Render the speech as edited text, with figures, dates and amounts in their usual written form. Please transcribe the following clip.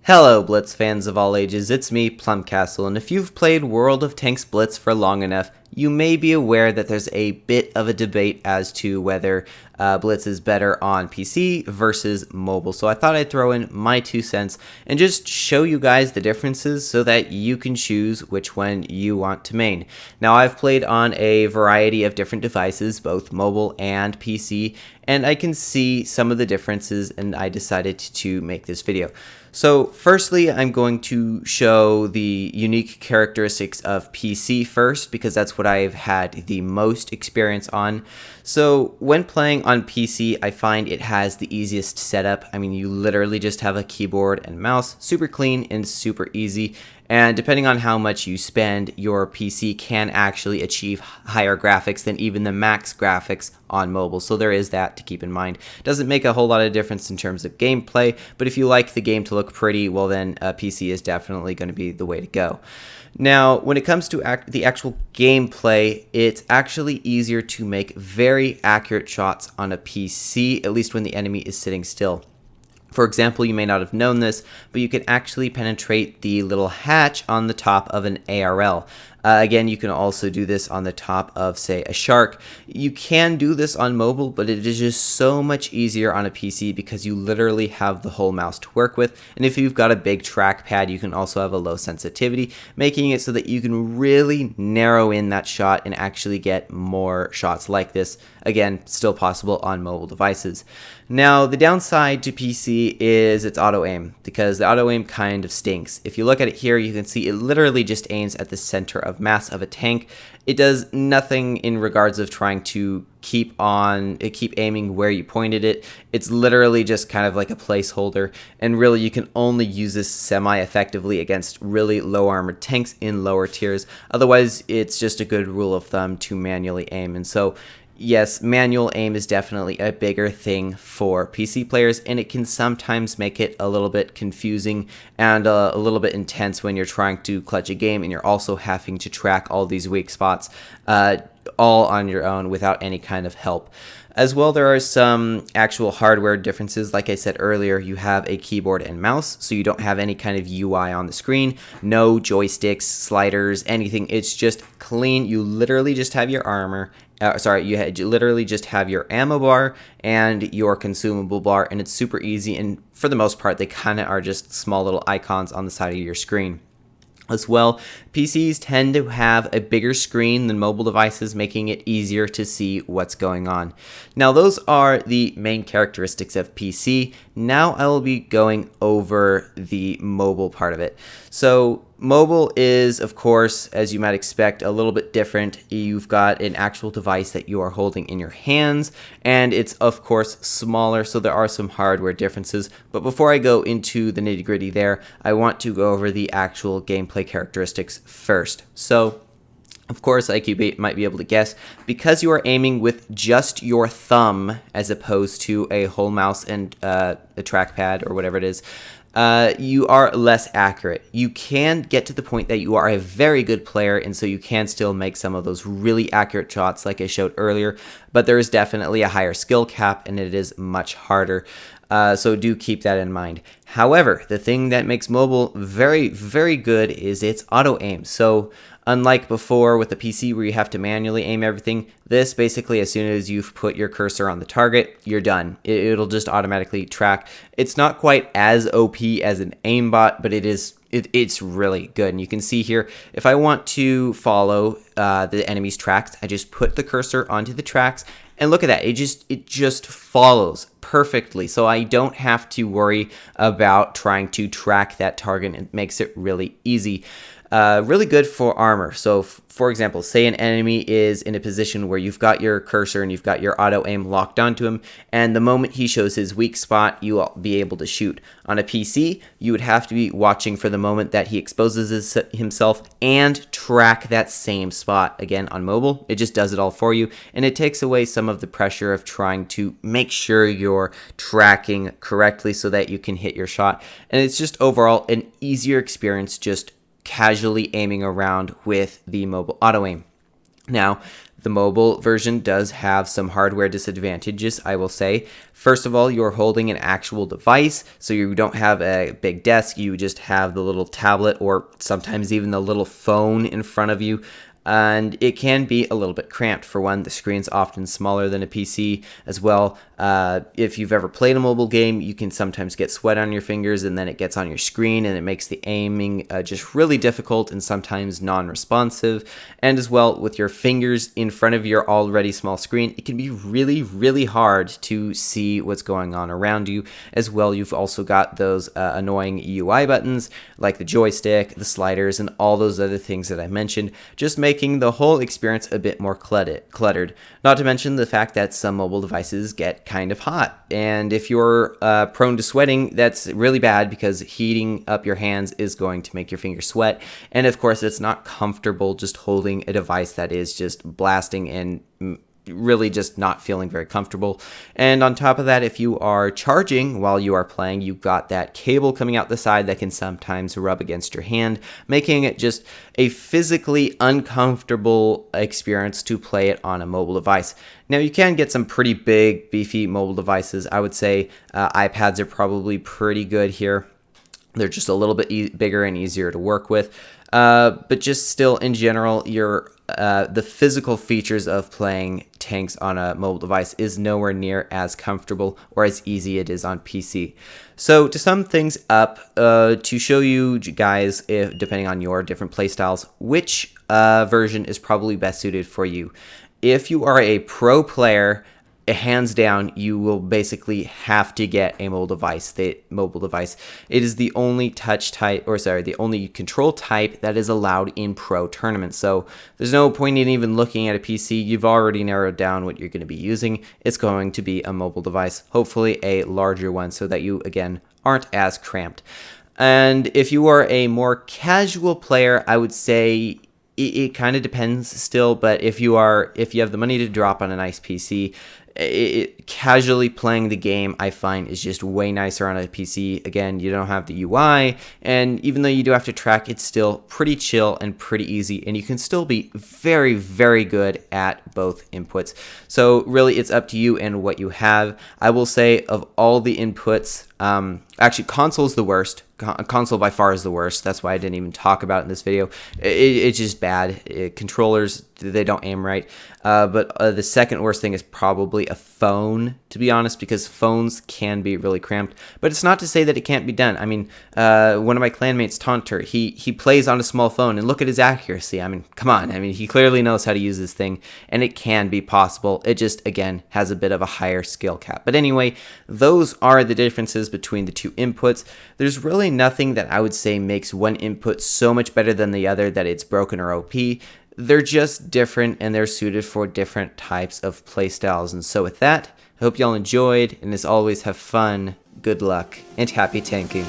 Hello Blitz fans of all ages, it's me, Plumcastle, and if you've played World of Tanks Blitz for long enough, you may be aware that there's a bit of a debate as to whether Blitz is better on PC versus mobile. So I thought I'd throw in my 2 cents and just show you guys the differences so that you can choose which one you want to main. Now I've played on a variety of different devices, both mobile and PC, and I can see some of the differences, and I decided to make this video. So firstly, I'm going to show the unique characteristics of PC first, because that's what I've had the most experience on. So when playing on PC, I find it has the easiest setup. I mean, you literally just have a keyboard and mouse, super clean and super easy. And depending on how much you spend, your PC can actually achieve higher graphics than even the max graphics on mobile. So there is that to keep in mind. Doesn't make a whole lot of difference in terms of gameplay, but if you like the game to look pretty, well then PC is definitely going to be the way to go. Now, when it comes to the actual gameplay, it's actually easier to make very accurate shots on a PC, at least when the enemy is sitting still. For example, you may not have known this, but you can actually penetrate the little hatch on the top of an ARL. Again, you can also do this on the top of, say, a shark. You can do this on mobile, but it is just so much easier on a PC because you literally have the whole mouse to work with. And if you've got a big trackpad, you can also have a low sensitivity, making it so that you can really narrow in that shot and actually get more shots like this. Again, still possible on mobile devices. Now, the downside to PC is its auto-aim, because the auto-aim kind of stinks. If you look at it here, you can see it literally just aims at the center of mass of a tank. It does nothing in regards of trying to keep aiming where you pointed it. It's literally just kind of like a placeholder, and really you can only use this semi-effectively against really low armored tanks in lower tiers. Otherwise, it's just a good rule of thumb to manually aim. And so yes, manual aim is definitely a bigger thing for PC players, and it can sometimes make it a little bit confusing and a little bit intense when you're trying to clutch a game and you're also having to track all these weak spots all on your own without any kind of help. As well, there are some actual hardware differences. Like I said earlier, you have a keyboard and mouse, so you don't have any kind of UI on the screen. No joysticks, sliders, anything. It's just clean. You literally just have your armor. You literally just have your ammo bar and your consumable bar, and it's super easy. And for the most part, they kind of are just small little icons on the side of your screen. As well, PCs tend to have a bigger screen than mobile devices, making it easier to see what's going on. Now, those are the main characteristics of PC. Now I will be going over the mobile part of it. So mobile is, of course, as you might expect, a little bit different. You've got an actual device that you are holding in your hands, and it's, of course, smaller, so there are some hardware differences. But before I go into the nitty-gritty there, I want to go over the actual gameplay characteristics first. So, of course, like you might be able to guess, because you are aiming with just your thumb as opposed to a whole mouse and a trackpad or whatever it is, you are less accurate. You can get to the point that you are a very good player, and so you can still make some of those really accurate shots like I showed earlier, but there is definitely a higher skill cap and it is much harder. So do keep that in mind. However, the thing that makes mobile very, very good is its auto aim. So unlike before with the PC where you have to manually aim everything, this basically, as soon as you've put your cursor on the target, you're done. It'll just automatically track. It's not quite as OP as an aimbot, but it's really good. And you can see here, if I want to follow the enemy's tracks, I just put the cursor onto the tracks, and look at that. It just follows perfectly. So I don't have to worry about trying to track that target. It makes it really easy. Really good for armor. So for example, say an enemy is in a position where you've got your cursor and you've got your auto aim locked onto him, and the moment he shows his weak spot, you will be able to shoot. On a PC, you would have to be watching for the moment that he exposes himself and track that same spot. Again, on mobile, it just does it all for you, and it takes away some of the pressure of trying to make sure you're tracking correctly so that you can hit your shot. And it's just overall an easier experience just casually aiming around with the mobile auto aim. Now, The mobile version does have some hardware disadvantages, I will say. First of all, you're holding an actual device, so you don't have a big desk, you just have the little tablet or sometimes even the little phone in front of you. And it can be a little bit cramped. For one, the screen's often smaller than a PC as well. If you've ever played a mobile game, you can sometimes get sweat on your fingers and then it gets on your screen and it makes the aiming just really difficult and sometimes non-responsive. And as well, with your fingers in front of your already small screen, it can be really, really hard to see what's going on around you. As well, you've also got those annoying UI buttons like the joystick, the sliders, and all those other things that I mentioned, just making the whole experience a bit more cluttered. Not to mention the fact that some mobile devices get kind of hot, and if you're prone to sweating, that's really bad because heating up your hands is going to make your fingers sweat, and of course it's not comfortable just holding a device that is just blasting and really just not feeling very comfortable. And on top of that, if you are charging while you are playing, you've got that cable coming out the side that can sometimes rub against your hand, making it just a physically uncomfortable experience to play it on a mobile device. Now, you can get some pretty big, beefy mobile devices. I would say iPads are probably pretty good here. They're just a little bit bigger and easier to work with. But just still, in general, the physical features of playing tanks on a mobile device is nowhere near as comfortable or as easy it is on PC. So to sum things up, to show you guys, depending on your different playstyles, which version is probably best suited for you. If you are a pro player, hands down, you will basically have to get a mobile device. It is the only the only control type that is allowed in pro tournaments. So there's no point in even looking at a PC. You've already narrowed down what you're going to be using. It's going to be a mobile device, hopefully a larger one, so that you, again, aren't as cramped. And if you are a more casual player, I would say it kind of depends still, but if you have the money to drop on a nice PC, casually playing the game, I find, is just way nicer on a PC. Again, you don't have the UI, and even though you do have to track, it's still pretty chill and pretty easy, and you can still be very, very good at both inputs. So really, it's up to you and what you have. I will say, of all the inputs, actually, console's the worst. Console by far is the worst. That's why I didn't even talk about it in this video. It's just bad. Controllers, they don't aim right. But the second worst thing is probably a phone, to be honest, because phones can be really cramped. But it's not to say that it can't be done. I mean, one of my clanmates, Taunter, he plays on a small phone, and look at his accuracy. I mean, come on. I mean, he clearly knows how to use this thing, and it can be possible. It just, again, has a bit of a higher skill cap. But anyway, those are the differences between the two inputs. There's really nothing that I would say makes one input so much better than the other that it's broken or OP. They're just different, and they're suited for different types of playstyles. And so with that, I hope y'all enjoyed, and as always, have fun, good luck, and happy tanking.